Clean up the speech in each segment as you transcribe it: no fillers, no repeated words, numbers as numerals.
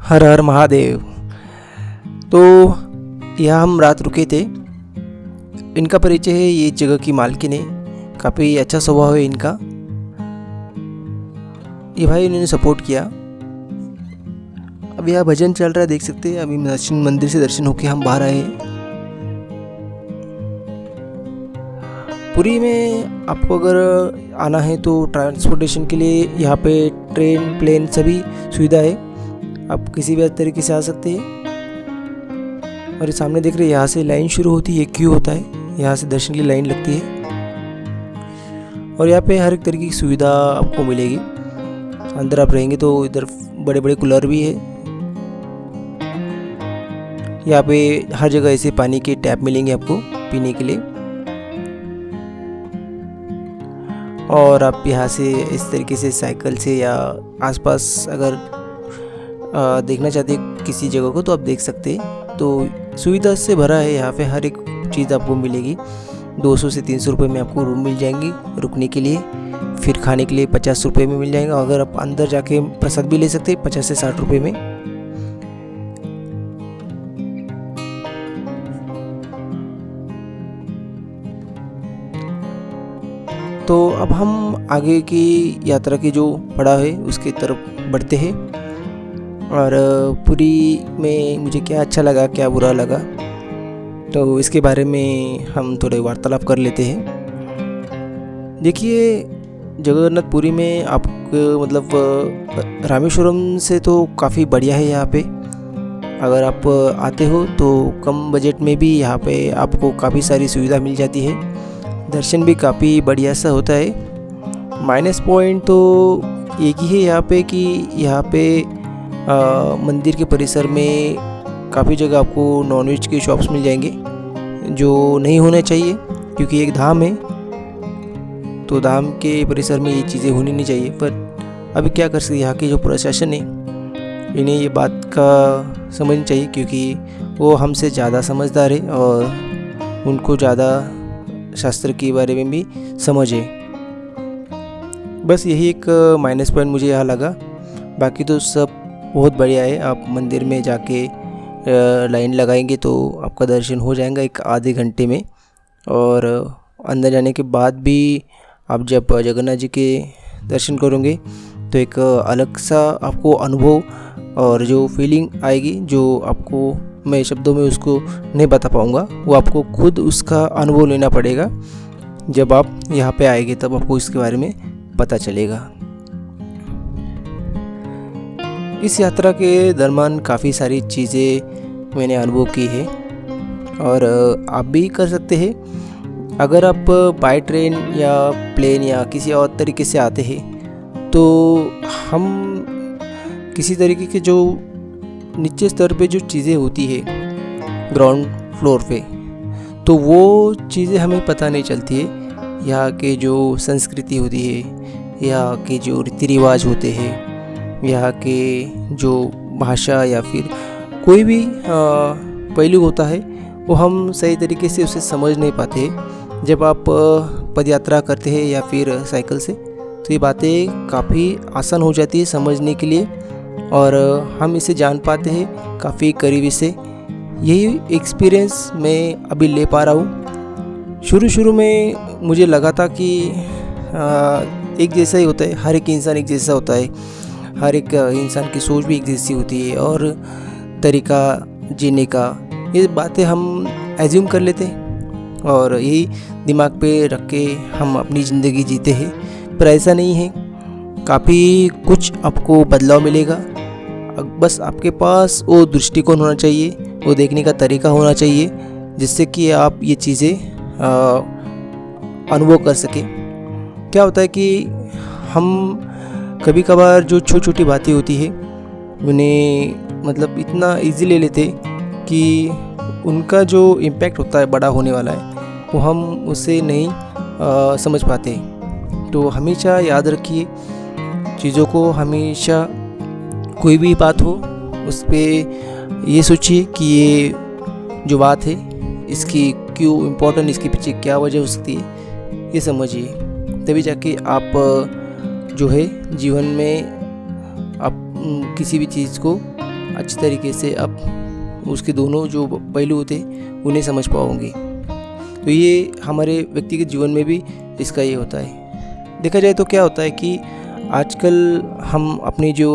हर हर महादेव। तो यहाँ हम रात रुके थे। इनका परिचय है, ये जगह की मालकिन है। काफ़ी अच्छा स्वभाव है इनका। ये भाई इन्होंने सपोर्ट किया। अब यहाँ भजन चल रहा है, देख सकते हैं। अभी मंदिर से दर्शन होके हम बाहर आए हैं। पुरी में आपको अगर आना है तो ट्रांसपोर्टेशन के लिए यहाँ पे ट्रेन, प्लेन सभी सुविधा है। आप किसी भी तरीके से आ सकते हैं। और ये सामने देख रहे हैं, यहाँ से लाइन शुरू होती है, क्यू होता है। यहाँ से दर्शन की लाइन लगती है। और यहाँ पे हर एक तरीके की सुविधा आपको मिलेगी। अंदर आप रहेंगे तो इधर बड़े बड़े कूलर भी है। यहाँ पे हर जगह ऐसे पानी के टैप मिलेंगे आपको पीने के लिए। और आप यहाँ से इस तरीके से साइकिल से या आसपास अगर देखना चाहते हैं किसी जगह को तो आप देख सकते हैं। तो सुविधा से भरा है। यहाँ पे हर एक चीज़ आपको मिलेगी। 200 से 300 रुपये में आपको रूम मिल जाएंगी रुकने के लिए। फिर खाने के लिए 50 रुपये में मिल जाएगा। अगर आप अंदर जाके प्रसाद भी ले सकते हैं 50 से 60 रुपये में। तो अब हम आगे की यात्रा की जो पड़ा है उसकी तरफ बढ़ते हैं। और पुरी में मुझे क्या अच्छा लगा, क्या बुरा लगा, तो इसके बारे में हम थोड़े वार्तालाप कर लेते हैं। देखिए, जगन्नाथपुरी में आपको मतलब रामेश्वरम से तो काफ़ी बढ़िया है यहाँ पे। अगर आप आते हो तो कम बजट में भी यहाँ पे आपको काफ़ी सारी सुविधा मिल जाती है। दर्शन भी काफ़ी बढ़िया सा होता है। माइनस पॉइंट तो एक ही है यहाँ पे कि यहाँ पे मंदिर के परिसर में काफ़ी जगह आपको नॉनवेज के शॉप्स मिल जाएंगे, जो नहीं होना चाहिए क्योंकि एक धाम है। तो धाम के परिसर में ये चीज़ें होनी नहीं चाहिए। पर अभी क्या कर सकते, यहाँ की जो प्रशासन है इन्हें ये बात का समझनी चाहिए क्योंकि वो हमसे ज़्यादा समझदार है और उनको ज़्यादा शास्त्र के बारे में भी समझ है। बस यही एक माइनस पॉइंट मुझे यहाँ लगा। बाकी तो सब बहुत बढ़िया है। आप मंदिर में जाके लाइन लगाएंगे तो आपका दर्शन हो जाएगा एक आधे घंटे में। और अंदर जाने के बाद भी आप जब जगन्नाथ जी के दर्शन करोगे तो एक अलग सा आपको अनुभव और जो फीलिंग आएगी, जो आपको मैं शब्दों में उसको नहीं बता पाऊँगा, वो आपको खुद उसका अनुभव लेना पड़ेगा। जब आप यहाँ पे आएंगे तब आपको इसके बारे में पता चलेगा। इस यात्रा के दरमियान काफ़ी सारी चीज़ें मैंने अनुभव की है और आप भी कर सकते हैं। अगर आप बाय ट्रेन या प्लेन या किसी और तरीके से आते हैं तो हम किसी तरीके के जो नीचे स्तर पे जो चीज़ें होती है ग्राउंड फ्लोर पे, तो वो चीज़ें हमें पता नहीं चलती है। यहाँ के जो संस्कृति होती है, यहाँ के जो रीति रिवाज होते हैं, यहाँ के जो भाषा या फिर कोई भी पहलू होता है वो हम सही तरीके से उसे समझ नहीं पाते। जब आप पदयात्रा करते हैं या फिर साइकिल से तो ये बातें काफ़ी आसान हो जाती है समझने के लिए और हम इसे जान पाते हैं काफ़ी करीबी से। यही एक्सपीरियंस मैं अभी ले पा रहा हूँ। शुरू में मुझे लगा था कि एक जैसा ही होता है, हर एक इंसान एक जैसा होता है, हर एक इंसान की सोच भी एक जैसी होती है और तरीका जीने का, ये बातें हम एज्यूम कर लेते हैं और यही दिमाग पे रख के हम अपनी ज़िंदगी जीते हैं। पर ऐसा नहीं है। काफ़ी कुछ आपको बदलाव मिलेगा। बस आपके पास वो दृष्टिकोण होना चाहिए, वो देखने का तरीका होना चाहिए जिससे कि आप ये चीज़ें अनुभव कर सकें। क्या होता है कि हम कभी कभार जो छोटी छोटी बातें होती है उन्हें मतलब इतना इजी ले लेते कि उनका जो इम्पैक्ट होता है बड़ा होने वाला है वो हम उसे नहीं समझ पाते। तो हमेशा याद रखिए चीज़ों को। हमेशा कोई भी बात हो उस पर ये सोचिए कि ये जो बात है इसकी क्यों इम्पोर्टेंट, इसके पीछे क्या वजह हो सकती है, ये समझिए। तभी जाके आप जो है जीवन में आप किसी भी चीज़ को अच्छी तरीके से आप उसके दोनों जो पहलू होते उन्हें समझ पाओगे। तो ये हमारे व्यक्तिगत जीवन में भी इसका ये होता है। देखा जाए तो क्या होता है कि आजकल हम अपनी जो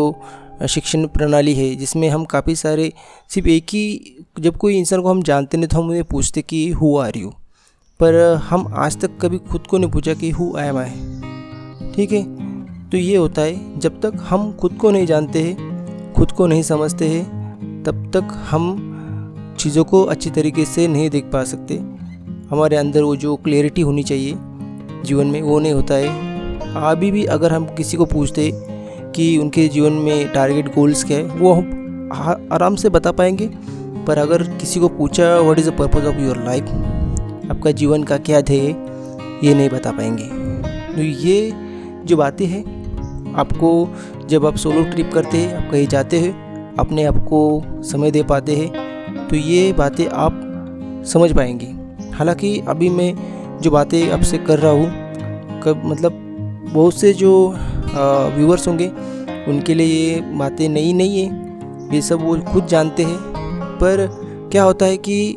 शिक्षण प्रणाली है जिसमें हम काफ़ी सारे सिर्फ एक ही, जब कोई इंसान को हम जानते नहीं तो हम उन्हें पूछते कि हु आर यू, पर हम आज तक कभी खुद को नहीं पूछा कि हु एम आई। ठीक है, तो ये होता है जब तक हम खुद को नहीं जानते हैं, खुद को नहीं समझते हैं, तब तक हम चीज़ों को अच्छी तरीके से नहीं देख पा सकते। हमारे अंदर वो जो क्लैरिटी होनी चाहिए जीवन में वो नहीं होता है। अभी भी अगर हम किसी को पूछते कि उनके जीवन में टारगेट गोल्स क्या है, वो हम आराम से बता पाएंगे, पर अगर किसी को पूछा what is the purpose of your life, आपका जीवन का क्या ध्येय है, ये नहीं बता पाएंगे। तो ये जो बातें हैं आपको, जब आप सोलो ट्रिप करते हैं, आप कहीं जाते हैं, अपने आप को समय दे पाते हैं, तो ये बातें आप समझ पाएंगे। हालांकि अभी मैं जो बातें आपसे कर रहा हूँ, मतलब बहुत से जो व्यूअर्स होंगे उनके लिए ये बातें नई नहीं है, ये सब वो खुद जानते हैं। पर क्या होता है कि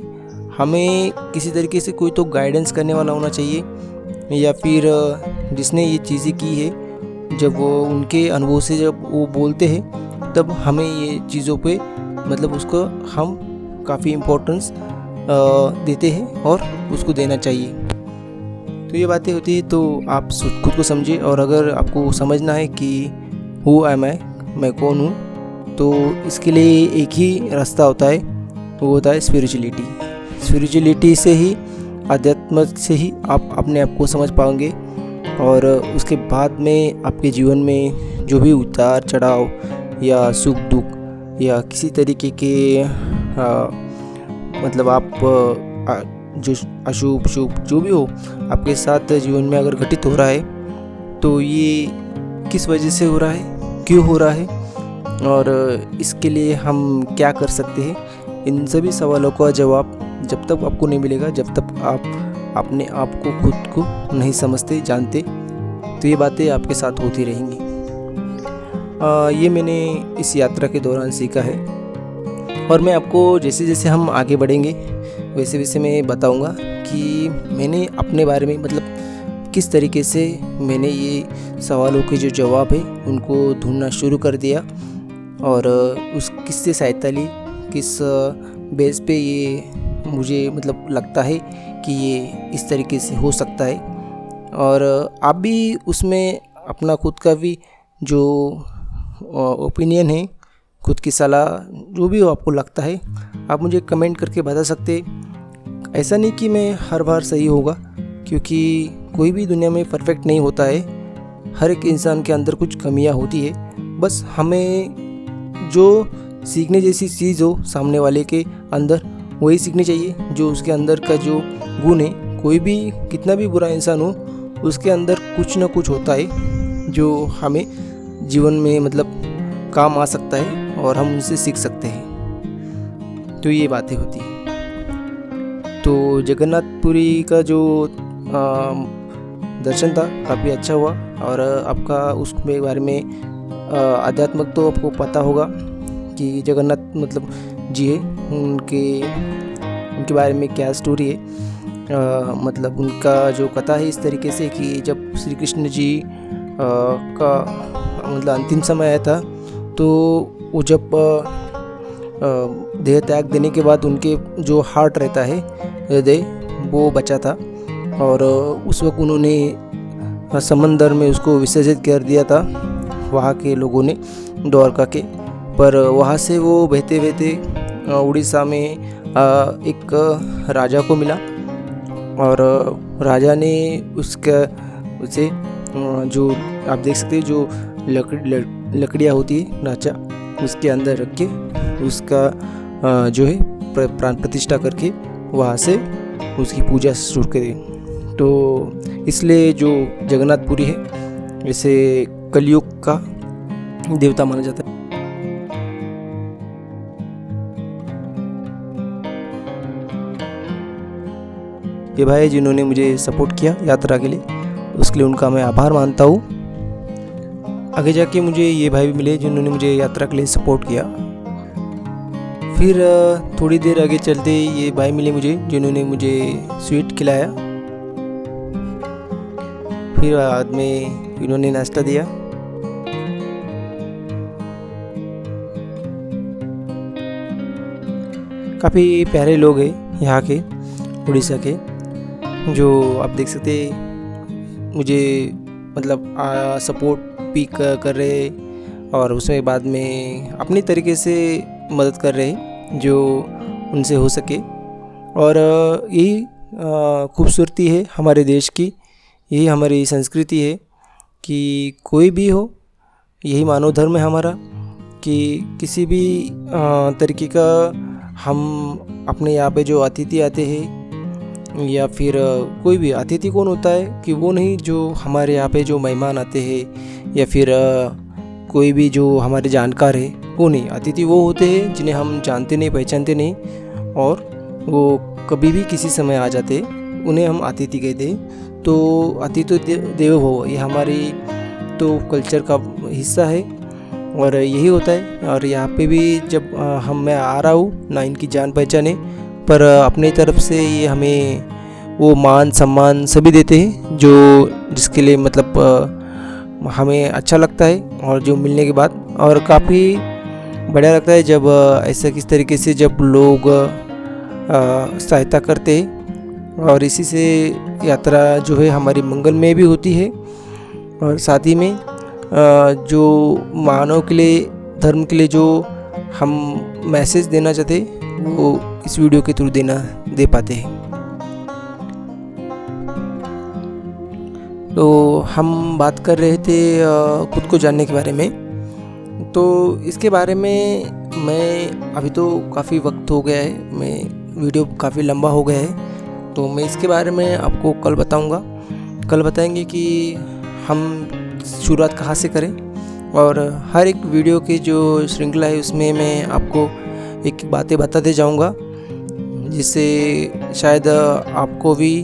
हमें किसी तरीके से कोई तो गाइडेंस करने वाला होना चाहिए, या फिर जिसने ये चीज़ें की है, जब वो उनके अनुभव से जब वो बोलते हैं तब हमें ये चीज़ों पे मतलब उसको हम काफ़ी इम्पोर्टेंस देते हैं और उसको देना चाहिए। तो ये बातें होती है, तो आप खुद को समझिए। और अगर आपको समझना है कि हु एम आई, मैं कौन हूँ, तो इसके लिए एक ही रास्ता होता है, वो होता है स्पिरिचुअलिटी। स्पिरिचुअलिटी से ही, आध्यात्म से ही आप अपने आप को समझ पाओगे, और उसके बाद में आपके जीवन में जो भी उतार चढ़ाव या सुख दुख या किसी तरीके के मतलब आप जो अशुभ शुभ जो भी हो आपके साथ जीवन में अगर घटित हो रहा है, तो ये किस वजह से हो रहा है, क्यों हो रहा है, और इसके लिए हम क्या कर सकते हैं, इन सभी सवालों का जवाब जब तक आपको नहीं मिलेगा, जब तक आप अपने आप को खुद को नहीं समझते जानते, तो ये बातें आपके साथ होती रहेंगी। ये मैंने इस यात्रा के दौरान सीखा है, और मैं आपको जैसे जैसे हम आगे बढ़ेंगे वैसे वैसे मैं बताऊंगा कि मैंने अपने बारे में मतलब किस तरीके से मैंने ये सवालों के जो जवाब है उनको ढूंढना शुरू कर दिया, और उस किससे सहायता ली, किस बेस पे ये मुझे मतलब लगता है कि ये इस तरीके से हो सकता है। और आप भी उसमें अपना खुद का भी जो ओपिनियन है, खुद की सलाह जो भी हो आपको लगता है, आप मुझे कमेंट करके बता सकते। ऐसा नहीं कि मैं हर बार सही होगा, क्योंकि कोई भी दुनिया में परफेक्ट नहीं होता है। हर एक इंसान के अंदर कुछ कमियां होती है, बस हमें जो सीखने जैसी चीज़ हो सामने वाले के अंदर वही सीखनी चाहिए, जो उसके अंदर का जो गुण है। कोई भी कितना भी बुरा इंसान हो, उसके अंदर कुछ ना कुछ होता है जो हमें जीवन में मतलब काम आ सकता है और हम उनसे सीख सकते हैं। तो ये बातें होती हैं। तो जगन्नाथपुरी का जो दर्शन था काफ़ी अच्छा हुआ, और आपका उसके बारे में आध्यात्मिक तो आपको पता होगा कि जगन्नाथ मतलब जी है, उनके बारे में क्या स्टोरी है। मतलब उनका जो कथा है इस तरीके से कि जब श्री कृष्ण जी का मतलब अंतिम समय आया था, तो वो जब देह त्याग देने के बाद उनके जो हार्ट रहता है, हृदय, वो बचा था, और उस वक्त उन्होंने समंदर में उसको विसर्जित कर दिया था वहाँ के लोगों ने, द्वारका के। पर वहाँ से वो बहते बहते उड़ीसा में एक राजा को मिला, और राजा ने उसे जो आप देख सकते हैं जो लकड़ियाँ होती है ढांचा, उसके अंदर रख के उसका जो है प्राण प्रतिष्ठा करके वहाँ से उसकी पूजा शुरू करें। तो इसलिए जो जगन्नाथपुरी है इसे कलयुग का देवता माना जाता है। ये भाई जिन्होंने मुझे सपोर्ट किया यात्रा के लिए, उसके लिए उनका मैं आभार मानता हूँ। आगे जाके मुझे ये भाई भी मिले जिन्होंने मुझे यात्रा के लिए सपोर्ट किया। फिर थोड़ी देर आगे चलते ये भाई मिले मुझे, जिन्होंने मुझे स्वीट खिलाया। फिर बाद में इन्होंने नाश्ता दिया। काफ़ी प्यारे लोग हैं यहाँ के, उड़ीसा के, जो आप देख सकते मुझे मतलब सपोर्ट भी कर रहे, और उसमें बाद में अपनी तरीके से मदद कर रहे जो उनसे हो सके। और यही खूबसूरती है हमारे देश की, यही हमारी संस्कृति है कि कोई भी हो, यही मानव धर्म है हमारा कि किसी भी तरीके का हम अपने यहाँ पे जो अतिथि आते हैं, या फिर कोई भी अतिथि कौन होता है कि वो नहीं, जो हमारे यहाँ पे जो मेहमान आते हैं या फिर कोई भी जो हमारे जानकार है वो नहीं, अतिथि वो होते हैं जिन्हें हम जानते नहीं, पहचानते नहीं, और वो कभी भी किसी समय आ जाते, उन्हें हम अतिथि कहते हैं। तो अतिथि देवो भव, ये हमारी तो कल्चर का हिस्सा है और यही होता है। और यहाँ पे भी जब मैं आ रहा हूँ ना, इनकी जान पहचान है, पर अपनी तरफ से ये हमें वो मान सम्मान सभी देते हैं जो जिसके लिए मतलब हमें अच्छा लगता है। और जो मिलने के बाद और काफ़ी बढ़िया लगता है जब ऐसा किस तरीके से जब लोग सहायता करते हैं, और इसी से यात्रा जो है हमारी मंगलमय भी होती है। और साथ ही में जो मानव के लिए, धर्म के लिए जो हम मैसेज देना चाहते वो इस वीडियो के थ्रू दे पाते हैं। तो हम बात कर रहे थे खुद को जानने के बारे में। तो इसके बारे में मैं अभी तो काफ़ी वक्त हो गया है, मैं वीडियो काफ़ी लंबा हो गया है, तो मैं इसके बारे में आपको कल बताऊंगा। कल बताएंगे कि हम शुरुआत कहाँ से करें, और हर एक वीडियो की जो श्रृंखला है उसमें मैं आपको एक बातें बताते जाऊंगा, जिससे शायद आपको भी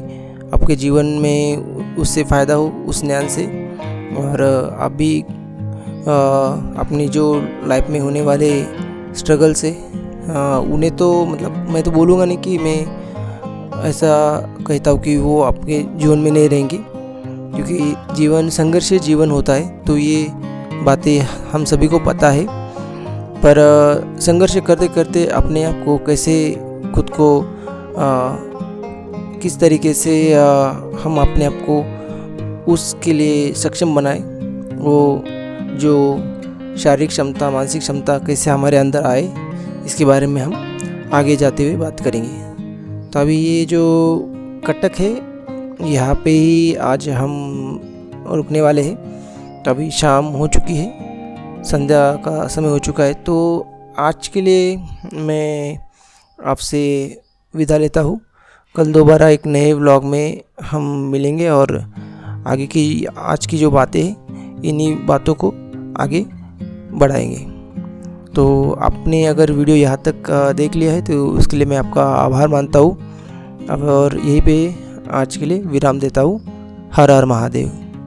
आपके जीवन में उससे फ़ायदा हो, उस ज्ञान से। और आप भी अपनी जो लाइफ में होने वाले स्ट्रगल से उन्हें तो मतलब मैं तो बोलूँगा नहीं कि मैं ऐसा कहता हूँ कि वो आपके जीवन में नहीं रहेंगी, क्योंकि जीवन संघर्षीय जीवन होता है, तो ये बातें हम सभी को पता है। पर संघर्ष करते करते अपने आप को कैसे, खुद को किस तरीके से हम अपने आप को उसके लिए सक्षम बनाएं, वो जो शारीरिक क्षमता, मानसिक क्षमता कैसे हमारे अंदर आए, इसके बारे में हम आगे जाते हुए बात करेंगे। तो अभी ये जो कटक है यहाँ पे ही आज हम रुकने वाले हैं। तो अभी शाम हो चुकी है, संध्या का समय हो चुका है। तो आज के लिए मैं आपसे विदा लेता हूँ। कल दोबारा एक नए व्लॉग में हम मिलेंगे और आगे की आज की जो बातें हैं इन्हीं बातों को आगे बढ़ाएंगे। तो आपने अगर वीडियो यहाँ तक देख लिया है तो उसके लिए मैं आपका आभार मानता हूँ। अब और यहीं पे आज के लिए विराम देता हूँ। हर हर महादेव।